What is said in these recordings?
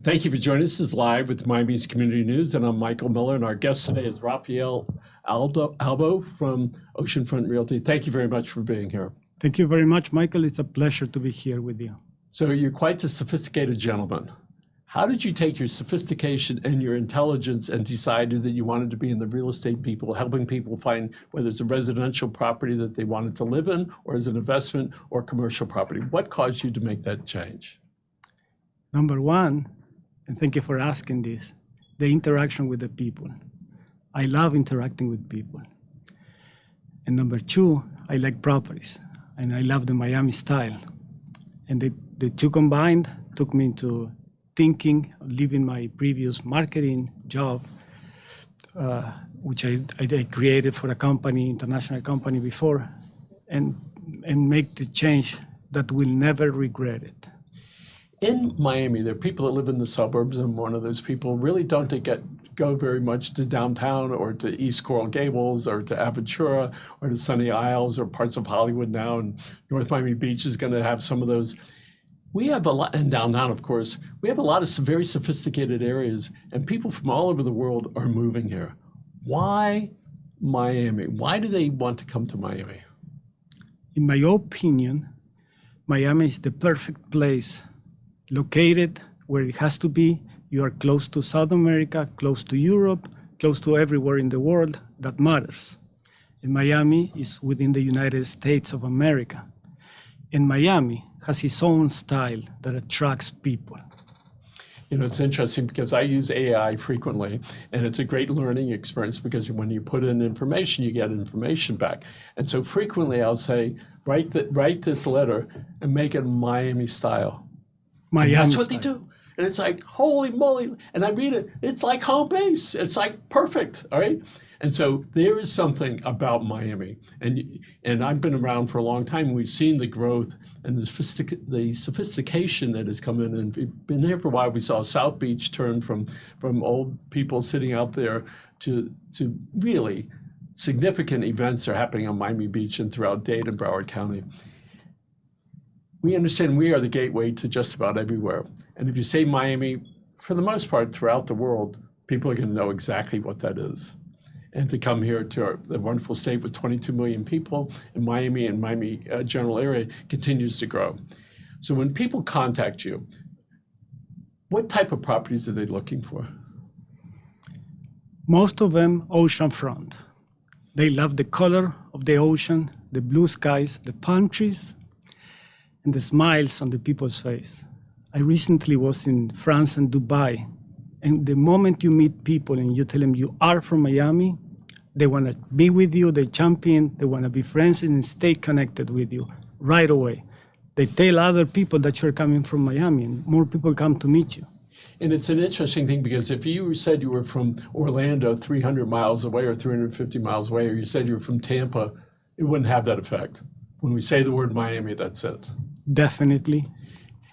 Thank you for joining us. This is live with Miami's Community News, and I'm Michael Miller, and our guest today is Rafael Albo from Oceanfront Realty. Thank you very much for being here. Thank you very much, Michael. It's a pleasure to be here with you. So you're quite the sophisticated gentleman. How did you take your sophistication and your intelligence and decided that you wanted to be in the real estate people, helping people find whether it's a residential property that they wanted to live in, or as an investment or commercial property? What caused you to make that change? Number one, and thank you for asking this, the interaction with the people. I love interacting with people. And number two, I like properties, and I love the Miami style. And the two combined took me into thinking, leaving my previous marketing job, which I created for a company, international company before, and make the change that will never regret it. In Miami, there are people that live in the suburbs, and one of those people really don't go very much to downtown or to East Coral Gables or to Aventura or to Sunny Isles or parts of Hollywood now, and North Miami Beach is going to have some of those. We have a lot, and downtown, of course, we have a lot of very sophisticated areas, and people from all over the world are moving here. Why Miami? Why do they want to come to Miami? In my opinion, Miami is the perfect place, located where it has to be. You are close to South America, close to Europe, close to everywhere in the world that matters. And Miami is within the United States of America. And Miami has its own style that attracts people. You know, it's interesting because I use AI frequently, and it's a great learning experience because when you put in information, you get information back. And so frequently I'll say, write this letter and make it Miami style. Miami and that's what style. they do. And it's like, holy moly. And I read it, it's like home base. It's like perfect, all right? And so there is something about Miami. And I've been around for a long time. We've seen the growth and the sophistication that has come in. And we've been here for a while. We saw South Beach turn from old people sitting out there to really significant events are happening on Miami Beach and throughout Dade and Broward County. We understand we are the gateway to just about everywhere. And if you say Miami, for the most part, throughout the world, people are going to know exactly what that is. And to come here to the wonderful state with 22 million people, and Miami general area continues to grow. So when people contact you, what type of properties are they looking for? Most of them oceanfront. They love the color of the ocean, the blue skies, the palm trees, and the smiles on the people's face. I recently was in France and Dubai, and the moment you meet people and you tell them you are from Miami, they want to be with you, they champion, they want to be friends and stay connected with you right away. They tell other people that you're coming from Miami, and more people come to meet you. And it's an interesting thing because if you said you were from Orlando 300 miles away or 350 miles away, or you said you were from Tampa, it wouldn't have that effect. When we say the word Miami, that's it. Definitely.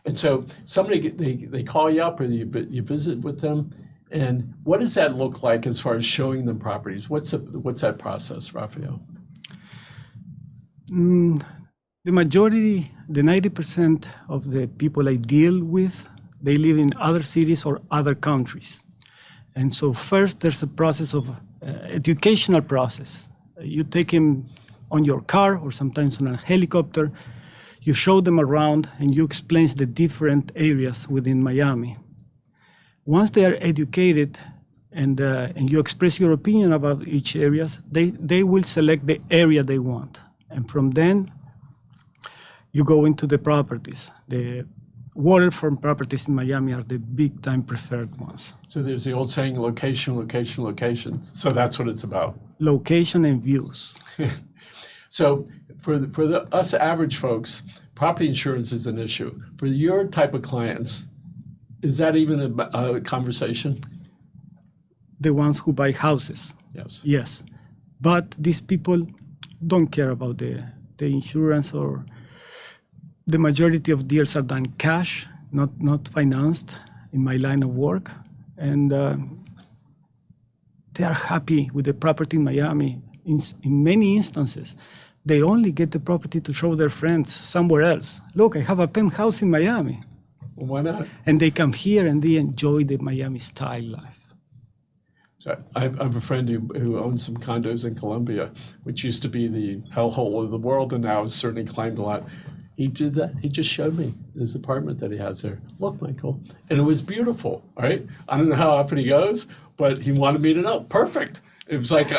And so somebody, they call you up or you visit with them. And what does that look like as far as showing them properties? What's that process, Rafael? The majority, the 90% of the people I deal with, they live in other cities or other countries. And so first there's a process of educational process. You take them on your car or sometimes on a helicopter. You show them around and you explain the different areas within Miami. Once they are educated and you express your opinion about each area, they will select the area they want. And from then, you go into the properties. The waterfront properties in Miami are the big time preferred ones. So there's the old saying, location, location, location. So that's what it's about. Location and views. So for us average folks, property insurance is an issue. For your type of clients, is that even a conversation? The ones who buy houses. Yes. Yes. But these people don't care about the insurance, or the majority of deals are done cash, not financed in my line of work. And they are happy with the property in Miami. In many instances, they only get the property to show their friends somewhere else. Look, I have a penthouse in Miami. Well, why not? And they come here and they enjoy the Miami style life. So I have a friend who owns some condos in Colombia, which used to be the hellhole of the world, and now has certainly climbed a lot. He did that. He just showed me his apartment that he has there. Look, Michael, and it was beautiful. All right, I don't know how often he goes, but he wanted me to know. Perfect. It was like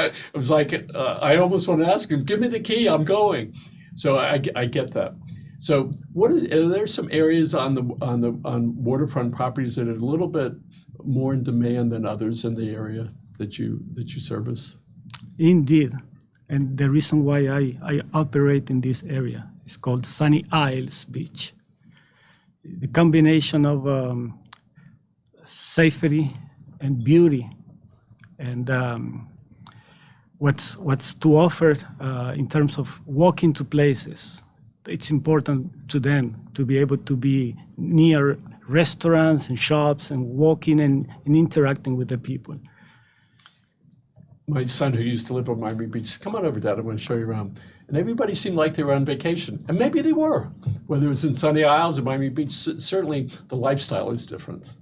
I almost want to ask him, "Give me the key. I'm going." So I get that. So are there some areas on waterfront properties that are a little bit more in demand than others in the area that you service? Indeed. And the reason why I operate in this area is called Sunny Isles Beach. The combination of safety and beauty and what's to offer in terms of walking to places. It's important to them to be able to be near restaurants and shops and walking and interacting with the people. My son, who used to live on Miami Beach, said, "Come on over, Dad, I want to show you around." And everybody seemed like they were on vacation. And maybe they were. Whether it was in Sunny Isles or Miami Beach, certainly the lifestyle is different.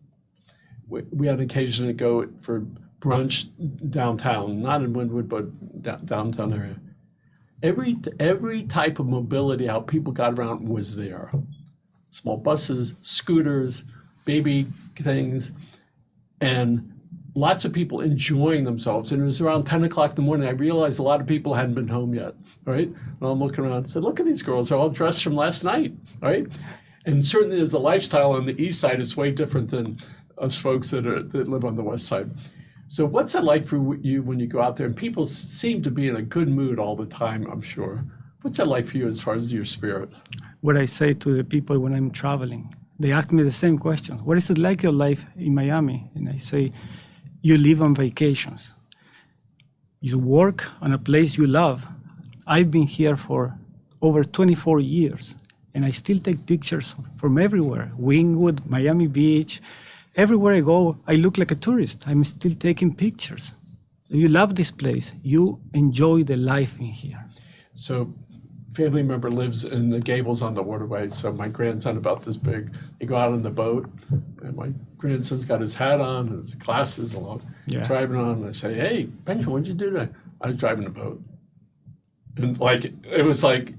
We had occasion to go for brunch downtown, not in Wynwood, but downtown area. Every type of mobility, how people got around was there. Small buses, scooters, baby things, and lots of people enjoying themselves. And it was around 10 o'clock in the morning. I realized a lot of people hadn't been home yet, right? And I'm looking around and said, look at these girls. They're all dressed from last night, right? And certainly as the lifestyle on the east side, it's way different than us folks that live on the west side. So what's it like for you when you go out there? And people seem to be in a good mood all the time, I'm sure. What's that like for you as far as your spirit? What I say to the people when I'm traveling, they ask me the same question. What is it like your life in Miami? And I say, you live on vacations. You work on a place you love. I've been here for over 24 years, and I still take pictures from everywhere. Wynwood, Miami Beach. Everywhere I go, I look like a tourist. I'm still taking pictures. You love this place. You enjoy the life in here. So family member lives in the Gables on the waterway. So my grandson about this big, they go out on the boat, and my grandson's got his hat on and his glasses along, driving on. And I say, hey, Benjamin, what'd you do today? I was driving the boat. And it was like,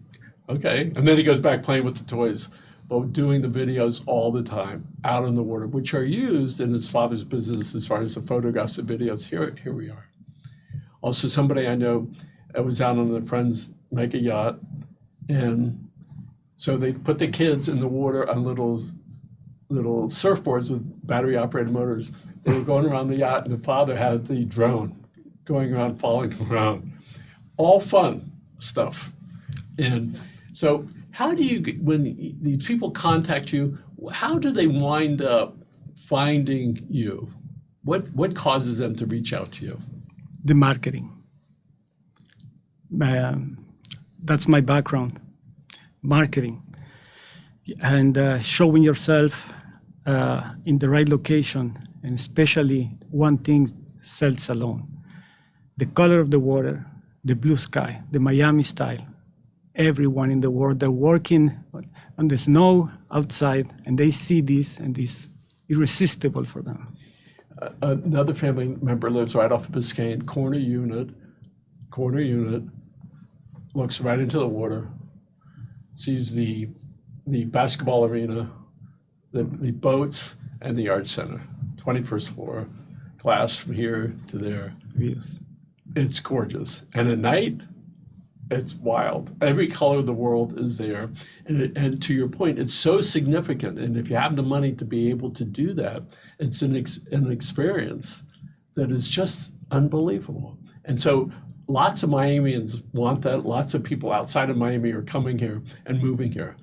okay. And then he goes back playing with the toys, but doing the videos all the time out on the water, which are used in his father's business as far as the photographs and videos. Here we are. Also, somebody I know was out on a friend's mega yacht, and so they put the kids in the water on little surfboards with battery operated motors. They were going around the yacht, and the father had the drone going around, following around. All fun stuff. And so how do you, when these people contact you, how do they wind up finding you? What causes them to reach out to you? The marketing. That's my background, marketing. And showing yourself in the right location, and especially one thing sells alone. The color of the water, the blue sky, the Miami style. Everyone in the world, they're working on the snow outside, and they see this, and it's irresistible for them. Another family member lives right off of Biscayne, corner unit, looks right into the water, sees the basketball arena, the boats, and the art center, 21st floor, glass from here to there. Yes. It's gorgeous. And at night, it's wild. Every color of the world is there. And to your point, it's so significant. And if you have the money to be able to do that, it's an experience that is just unbelievable. And so lots of Miamians want that. Lots of people outside of Miami are coming here and moving here.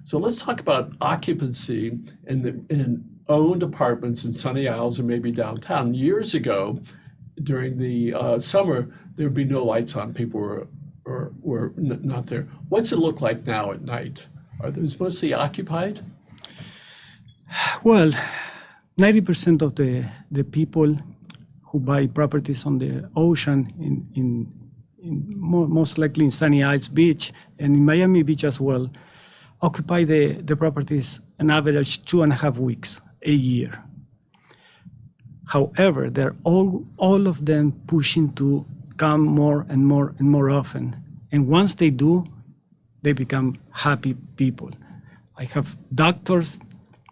So let's talk about occupancy in owned apartments in Sunny Isles or maybe downtown. Years ago, during the summer, there'd be no lights on. People were not there. What's it look like now at night? Are those mostly occupied? Well, 90% of the people who buy properties on the ocean, most likely in Sunny Isles Beach and in Miami Beach as well, occupy the properties an average 2.5 weeks a year. However, they're all of them pushing to come more and more and more often. And once they do, they become happy people. I have doctors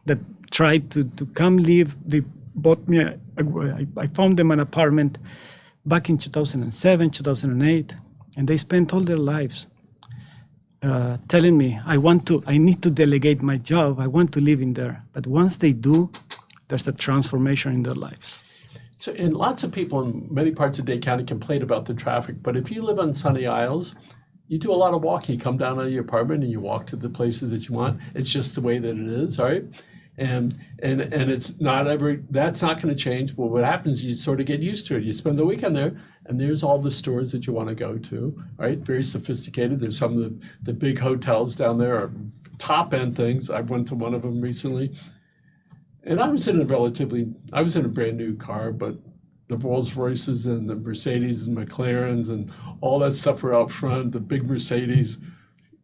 that tried to come live. They bought me, I found them an apartment back in 2007, 2008, and they spent all their lives telling me, I need to delegate my job. I want to live in there. But once they do, there's a transformation in their lives. So, and lots of people in many parts of Dade County complain about the traffic, but if you live on Sunny Isles, you do a lot of walking. You come down out of your apartment and you walk to the places that you want. It's just the way that it is, all right? And it's not that's not going to change. But what happens, you sort of get used to it. You spend the weekend there, and there's all the stores that you want to go to, right? Very sophisticated. There's some of the big hotels down there are top end things. I went to one of them recently. And I was in a brand new car, but the Rolls Royces and the Mercedes and McLarens and all that stuff were out front, the big Mercedes.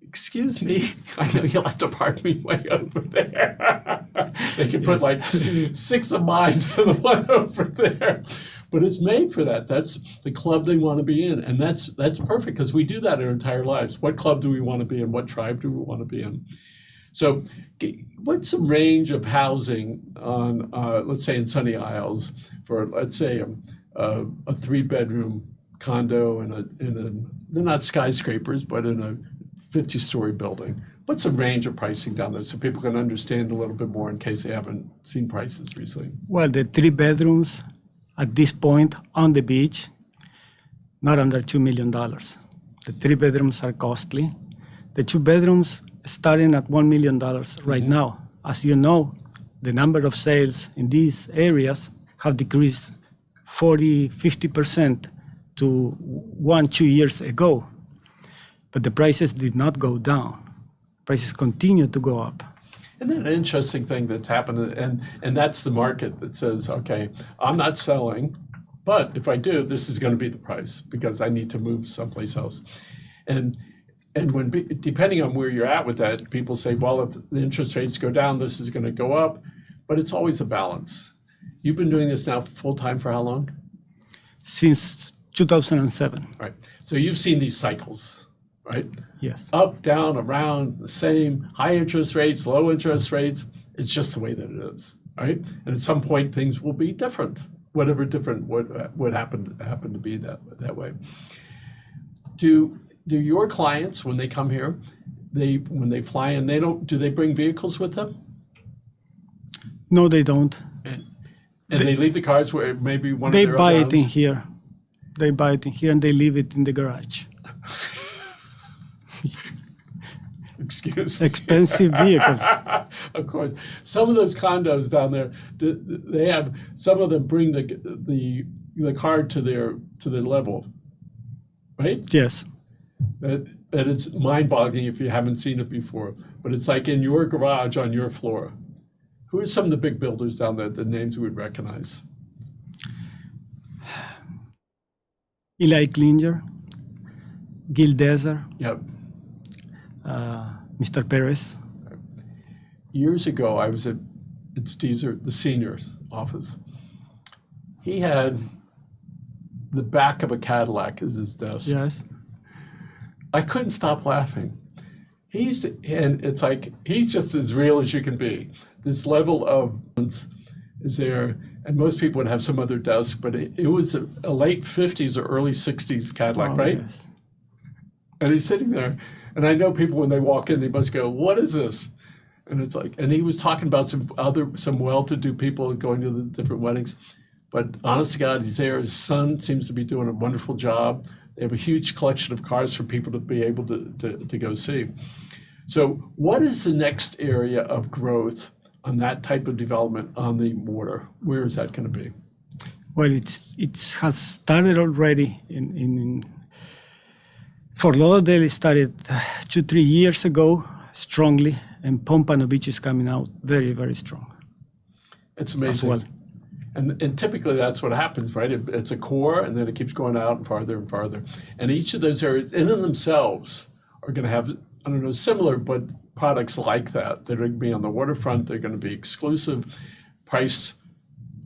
Excuse me, I know you'll have to park me way over there. They can put like 6 of mine to the one over there. But it's made for that. That's the club they want to be in. And that's perfect because we do that our entire lives. What club do we want to be in? What tribe do we want to be in? So what's the range of housing on, let's say in Sunny Isles for, let's say, a 3-bedroom condo they're not skyscrapers, but in a 50-story building? What's the range of pricing down there so people can understand a little bit more in case they haven't seen prices recently? Well, the 3 bedrooms at this point on the beach, not under $2 million. The 3 bedrooms are costly. The 2 bedrooms starting at $1 million right now. As you know, the number of sales in these areas have decreased 40-50% to 1-2 years ago. But the prices did not go down. Prices continue to go up. And then an interesting thing that's happened, and that's the market that says, okay, I'm not selling, but if I do, this is going to be the price because I need to move someplace else. And when depending on where you're at with that, people say, well, if the interest rates go down, this is going to go up, but it's always a balance. You've been doing this now full time for how long? Since 2007. Right. So you've seen these cycles, right? Yes. Up, down, around, the same, high interest rates, low interest rates. It's just the way that it is, right? And at some point, things will be different, whatever different would happen to be that way. Do your clients, when they come here, when they fly in, do they bring vehicles with them? No, they don't. And they leave the cars where maybe one of They their buy other it in homes? here. They buy it in here and they leave it in the garage. Excuse me. Expensive vehicles. Of course. Some of those condos down there, they have, some of them bring the car to their level, right? Yes. That it's mind-boggling if you haven't seen it before. But it's like in your garage on your floor. Who are some of the big builders down there, the names we would recognize? Eli Klinger, Gil Deser, Yep. Mr. Perez. Years ago, I was at Steezer, the senior's office. He had the back of a Cadillac as his desk. Yes. I couldn't stop laughing. And it's like, he's just as real as you can be. This level of is there, and most people would have some other desk, but it was a late 50s or early 60s Cadillac, right? Yes. And he's sitting there, and I know people when they walk in, they must go, what is this? And it's like, and he was talking about some well-to-do people going to the different weddings. But honest to God, he's there. His son seems to be doing a wonderful job. They have a huge collection of cars for people to be able to go see. So what is the next area of growth on that type of development on the border? Where is that going to be? Well, it has started already in Fort Lauderdale. It started 2-3 years ago strongly, and Pompano Beach is coming out very, very strong. It's amazing. As well. And typically that's what happens, right? It's a core, and then it keeps going out and farther and farther. And each of those areas in and themselves are going to have I don't know, similar, but products like that are going to be on the waterfront. They're going to be exclusive, priced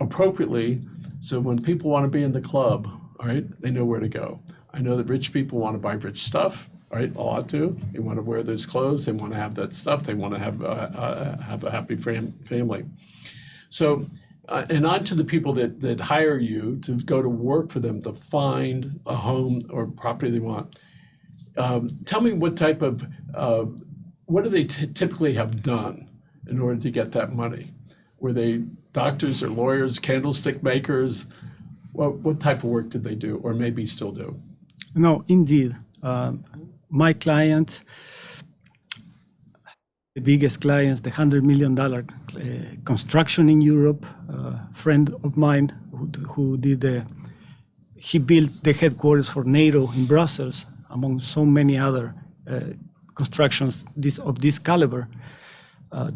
appropriately. So when people want to be in the club, all right, they know where to go. I know that rich people want to buy rich stuff, all right, a lot do. They want to wear those clothes. They want to have that stuff. They want to have a happy family. So, and on to the people that hire you to go to work for them to find a home or property they want. Tell me what type of, what do they typically have done in order to get that money? Were they doctors or lawyers, candlestick makers? What type of work did they do or maybe still do? No, indeed. My clients, the biggest clients, the $100 million construction in Europe, a friend of mine who did he built the headquarters for NATO in Brussels, among so many other constructions of this caliber.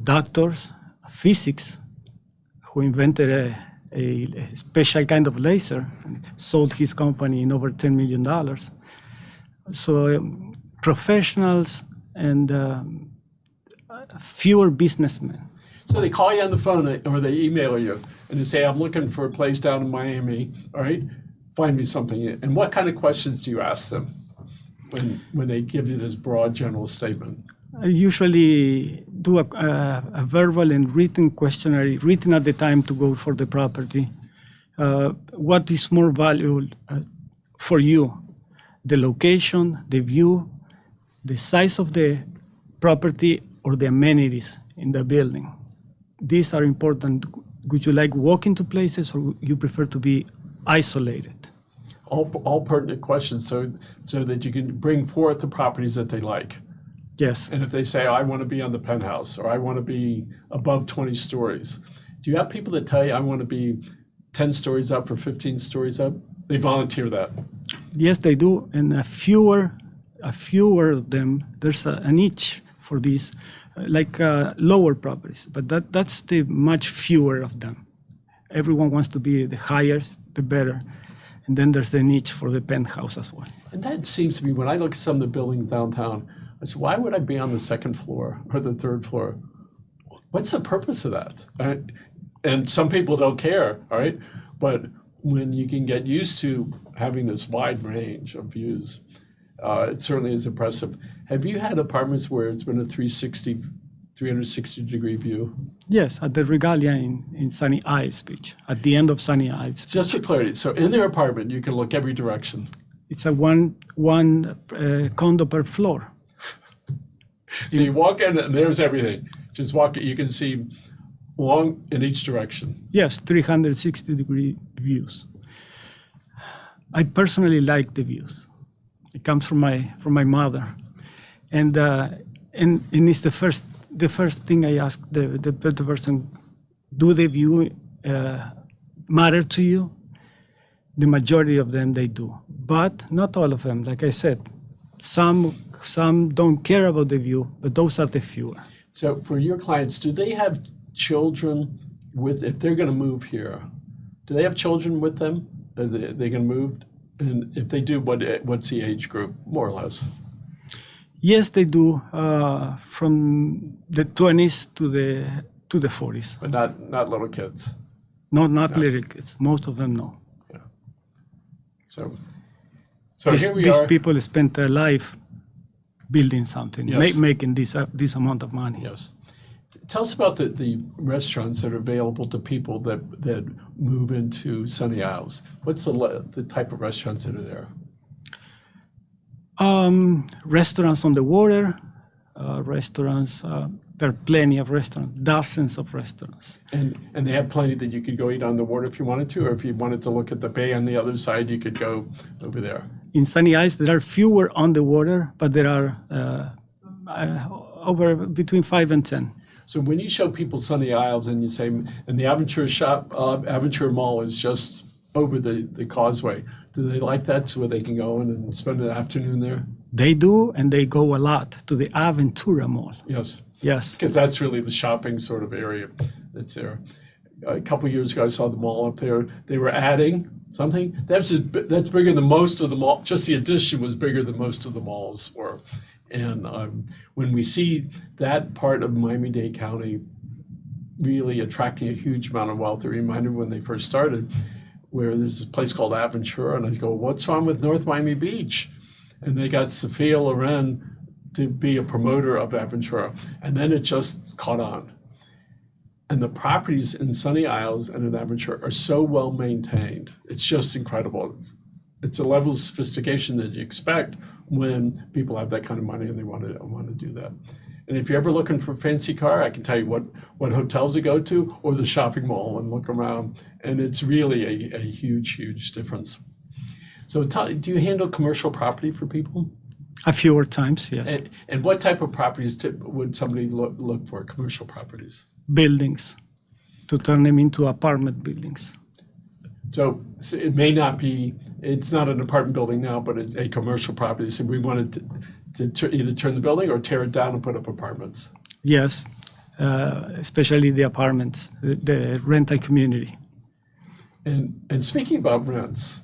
Doctors, physics, who invented a special kind of laser and sold his company in over $10 million. So professionals and fewer businessmen. So they call you on the phone or they email you and they say, I'm looking for a place down in Miami, all right, find me something. And what kind of questions do you ask them when they give you this broad general statement? I usually do a verbal and written questionnaire, written at the time to go for the property. What is more valuable for you? The location, the view, the size of the property, or the amenities in the building. These are important. Would you like walking to places or you prefer to be isolated? All pertinent questions so that you can bring forth the properties that they like. Yes. And if they say, I want to be on the penthouse or I want to be above 20 stories, do you have people that tell you I want to be 10 stories up or 15 stories up? They volunteer that. Yes, they do. And a fewer of them, there's a niche for these, like lower properties, but that's the much fewer of them. Everyone wants to be the highest, the better. And then there's the niche for the penthouse as well. And that seems to be, when I look at some of the buildings downtown, I say, why would I be on the second floor or the third floor? What's the purpose of that? And some people don't care, all right? But when you can get used to having this wide range of views, it certainly is impressive. Have you had apartments where it's been a 360-degree view? Yes, at the Regalia in Sunny Isles Beach, at the end of Sunny Isles Beach. Just for clarity, so in their apartment, you can look every direction. It's a one condo per floor. So you walk in and there's everything. Just walk it, you can see along in each direction. Yes, 360-degree views. I personally like the views. It comes from my mother, and it's the first thing I ask the person: do the view matter to you? The majority of them they do, but not all of them. Like I said, some don't care about the view, but those are the fewer. So for your clients, do they have children if they're going to move here? Do they have children with them? Are they going to move? And if they do, what's the age group, more or less? Yes, they do, from the 20s to the 40s. But not little kids. No, not little kids. Most of them, no. Yeah. So here we these are. people spend their life building something, Yes. making this amount of money. Yes. Tell us about the restaurants that are available to people that move into Sunny Isles. What's the type of restaurants that are there? Restaurants on the water, restaurants. There are plenty of restaurants, dozens of restaurants. And they have plenty that you could go eat on the water if you wanted to, or if you wanted to look at the bay on the other side, you could go over there. In Sunny Isles, there are fewer on the water, but there are over between 5 and 10. So when you show people Sunny Isles and you say, and the Aventura Mall is just over the causeway, do they like that so they can go in and spend an afternoon there? They do, and they go a lot to the Aventura Mall. Yes. Yes. Because that's really the shopping sort of area that's there. A couple of years ago, I saw the mall up there. They were adding something. That's bigger than most of the mall. Just the addition was bigger than most of the malls were. And when we see that part of Miami-Dade County really attracting a huge amount of wealth, it reminded me when they first started, where there's this place called Aventura, and I go, what's wrong with North Miami Beach? And they got Sophia Loren to be a promoter of Aventura, and then it just caught on. And the properties in Sunny Isles and in Aventura are so well maintained. It's just incredible. It's a level of sophistication that you expect when people have that kind of money and they want to do that. And if you're ever looking for a fancy car, I can tell you what hotels to go to or the shopping mall and look around. And it's really a huge, huge difference. So do you handle commercial property for people? A few times, yes. And what type of properties would somebody look for, commercial properties? Buildings, to turn them into apartment buildings. So it may not be, it's not an apartment building now, but it's a commercial property. So we wanted to either turn the building or tear it down and put up apartments. Yes, especially the apartments, the rental community. And speaking about rents,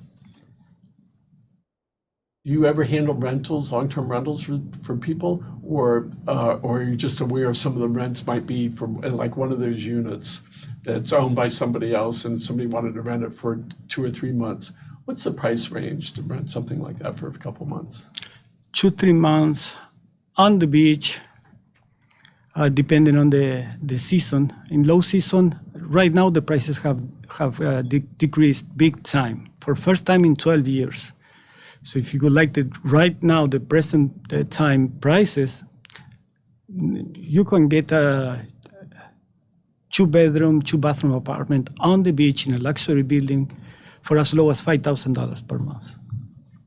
you ever handle rentals, long-term rentals for people, or are you just aware of some of the rents might be for like one of those units that's owned by somebody else and somebody wanted to rent it for 2 or 3 months? What's the price range to rent something like that for a couple months? 2-3 months on the beach, depending on the season. In low season, right now the prices have decreased big time for first time in 12 years. So if you would like right now the present time prices, you can get a 2-bedroom, 2-bathroom apartment on the beach in a luxury building for as low as $5,000 per month,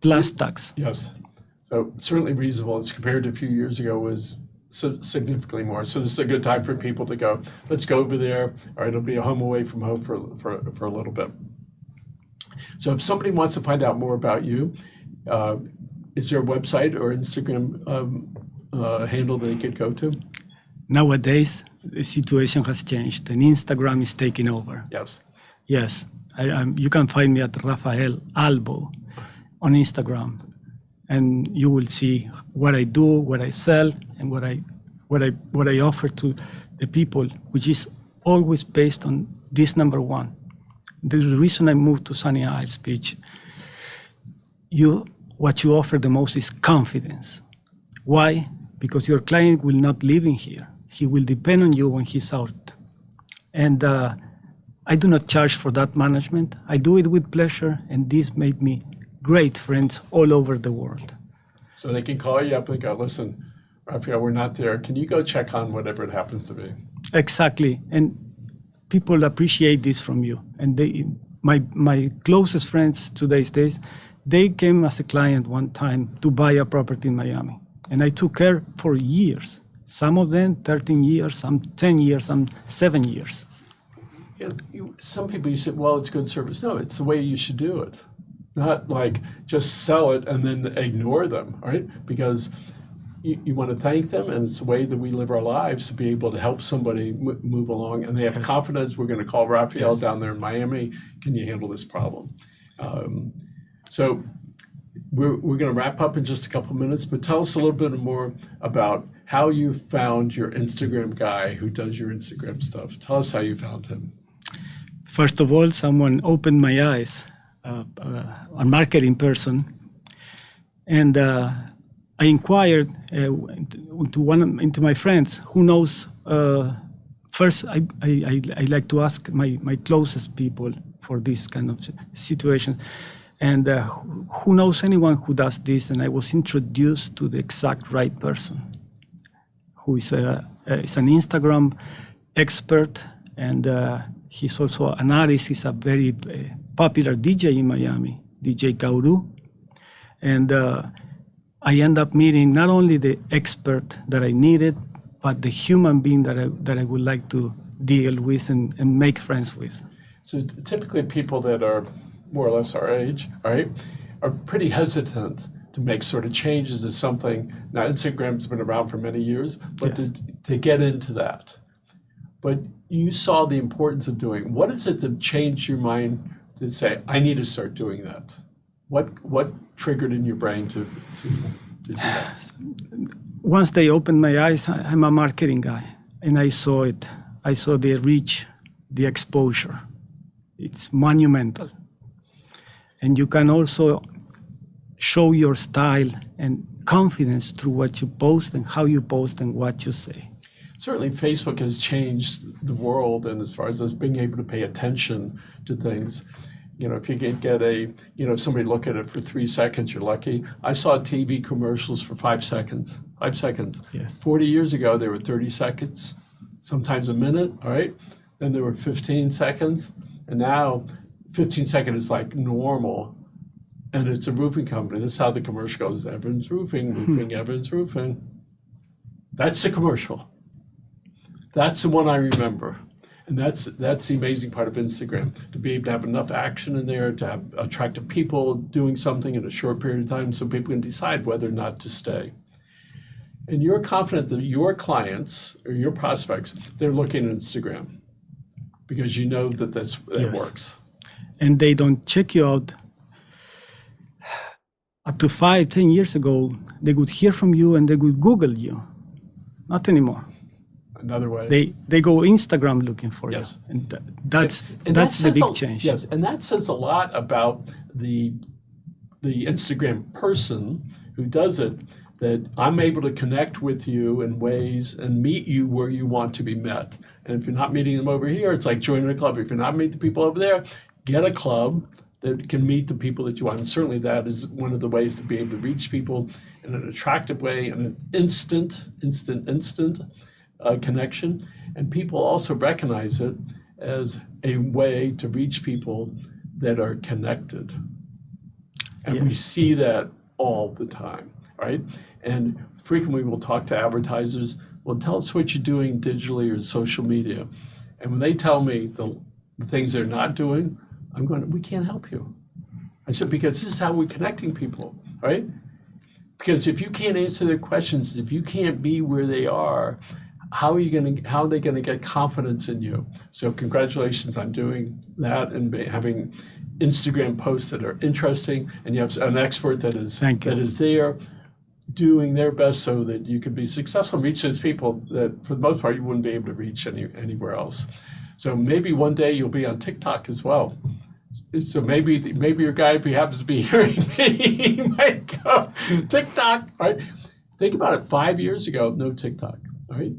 plus tax. Yes. So certainly reasonable. As compared to a few years ago was significantly more. So this is a good time for people to go, let's go over there. All right, it'll be a home away from home for a little bit. So if somebody wants to find out more about you, is there a website or Instagram handle they could go to? Nowadays, the situation has changed and Instagram is taking over. Yes. Yes, you can find me at Rafael Albo on Instagram, and you will see what I do, what I sell, and what I offer to the people, which is always based on this number one. The reason I moved to Sunny Isles Beach, what you offer the most is confidence. Why? Because your client will not live in here. He will depend on you when he's out. And I do not charge for that management. I do it with pleasure, and this made me great friends all over the world. So they can call you up and go, listen, Rafael, we're not there. Can you go check on whatever it happens to be? Exactly. And people appreciate this from you. And my closest friends today's days, they came as a client one time to buy a property in Miami. And I took care for years. Some of them 13 years, some 10 years, some 7 years. Yeah, some people, you say, well, it's good service. No, it's the way you should do it. Not like just sell it and then ignore them, right? Because you want to thank them, and it's the way that we live our lives to be able to help somebody move along, and they have confidence. We're going to call Rafael down there in Miami. Can you handle this problem? So we're going to wrap up in just a couple minutes, but tell us a little bit more about how you found your Instagram guy who does your Instagram stuff. Tell us how you found him. First of all, someone opened my eyes, a marketing person, and I inquired into my friends who knows. First, I like to ask my closest people for this kind of situation, and who knows anyone who does this. And I was introduced to the exact right person, who is an Instagram expert, and he's also an artist. He's a very popular DJ in Miami, DJ Kauru, and I end up meeting not only the expert that I needed, but the human being that I would like to deal with and make friends with. So typically people that are more or less our age, right, are pretty hesitant to make sort of changes to something. Now, Instagram's been around for many years, but Yes. to get into that. But you saw the importance of doing. What is it that changed your mind to say, I need to start doing that? What triggered in your brain to do that? once they opened my eyes, I'm a marketing guy, and I saw it. I saw the reach, the exposure. It's monumental. And you can also show your style and confidence through what you post and how you post and what you say. Certainly, Facebook has changed the world, and as far as us being able to pay attention to things, if you can get somebody look at it for 3 seconds, you're lucky. I saw TV commercials for 5 seconds. 5 seconds. Yes. 40 years ago, they were 30 seconds, sometimes a minute, all right? Then there were 15 seconds, and now 15 seconds is like normal, and it's a roofing company. That's how the commercial goes. Evans Roofing, Evans Roofing. That's the commercial. That's the one I remember. And that's the amazing part of Instagram, to be able to have enough action in there, to have attractive people doing something in a short period of time so people can decide whether or not to stay. And you're confident that your clients or your prospects, they're looking at Instagram because you know that that Yes. works. And they don't check you out. Up to 5-10 years ago, they would hear from you and they would Google you. Not anymore. Another way. They go Instagram looking for Yes. you. And that's And the says big change. Yes, and that says a lot about the Instagram person who does it, that I'm able to connect with you in ways and meet you where you want to be met. And if you're not meeting them over here, it's like joining a club. If you're not meeting the people over there, get a club that can meet the people that you want. And certainly that is one of the ways to be able to reach people in an attractive way, in an instant connection. And people also recognize it as a way to reach people that are connected. And we Yes. see that all the time, right? And frequently we'll talk to advertisers, well, tell us what you're doing digitally or social media. And when they tell me the things they're not doing, I'm going, we can't help you. I said, because this is how we're connecting people, right? Because if you can't answer their questions, if you can't be where they are, how are they going to get confidence in you? So congratulations on doing that and having Instagram posts that are interesting, and you have an expert that is Thank you. that is there doing their best so that you can be successful and reach those people that for the most part you wouldn't be able to reach anywhere else. So maybe one day you'll be on TikTok as well. So maybe your guy, if he happens to be hearing me, he might go TikTok, right? Think about it. 5 years ago, no TikTok, right?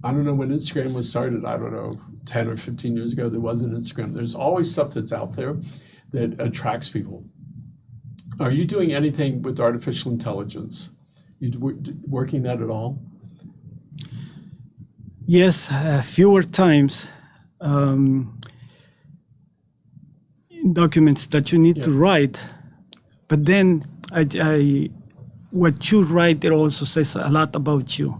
I don't know when Instagram was started. I don't know, 10 or 15 years ago, there wasn't Instagram. There's always stuff that's out there that attracts people. Are you doing anything with artificial intelligence? You working that at all? Yes, fewer times. Documents that you need to write, but then what you write, it also says a lot about you.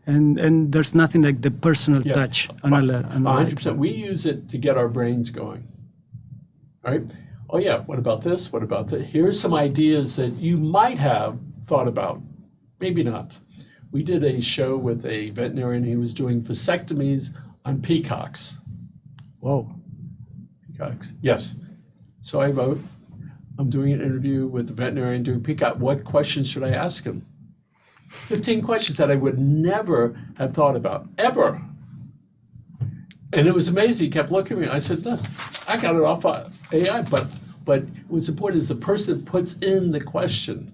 And there's nothing like the personal touch on a letter. 100%. We use it to get our brains going. All right? Oh, yeah, what about this? What about that? Here's some ideas that you might have thought about. Maybe not. We did a show with a veterinarian who was doing vasectomies on peacocks. Whoa. Peacocks, yes. So I wrote, I'm doing an interview with the veterinarian doing peacock. What questions should I ask him? 15 questions that I would never have thought about, ever. And it was amazing. He kept looking at me. I said, no, I got it off AI. But what's important is the person that puts in the question,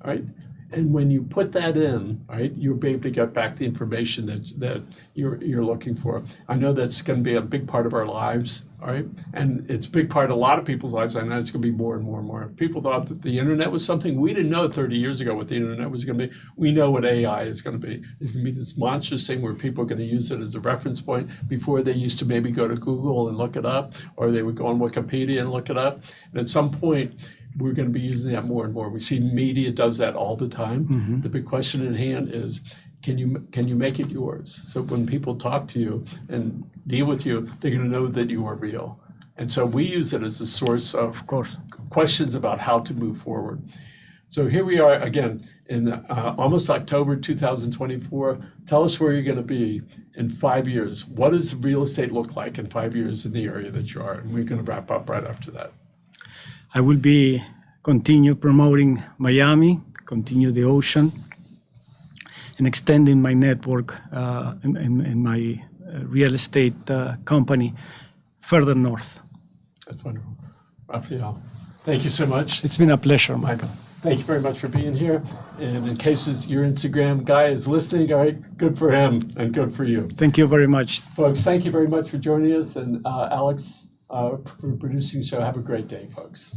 all right? And when you put that in, right, you're able to get back the information that you're looking for. I know that's going to be a big part of our lives, all right? And it's a big part of a lot of people's lives. I know it's going to be more and more and more. If people thought that the internet was something, we didn't know 30 years ago what the internet was going to be. We know what AI is going to be. It's going to be this monstrous thing where people are going to use it as a reference point. Before, they used to maybe go to Google and look it up, or they would go on Wikipedia and look it up. And at some point, we're going to be using that more and more. We see media does that all the time. Mm-hmm. The big question at hand is, can you make it yours? So when people talk to you and deal with you, they're going to know that you are real. And so we use it as a source of course, questions about how to move forward. So here we are again in almost October 2024. Tell us where you're going to be in 5 years. What does real estate look like in 5 years in the area that you are? And we're going to wrap up right after that. I will be continue promoting Miami, continue the ocean, and extending my network in my real estate company further north. That's wonderful. Rafael, thank you so much. It's been a pleasure, Michael. Thank you very much for being here. And in case your Instagram guy is listening, all right, good for him and good for you. Thank you very much. Folks, thank you very much for joining us. And Alex, for producing the show. Have a great day, folks.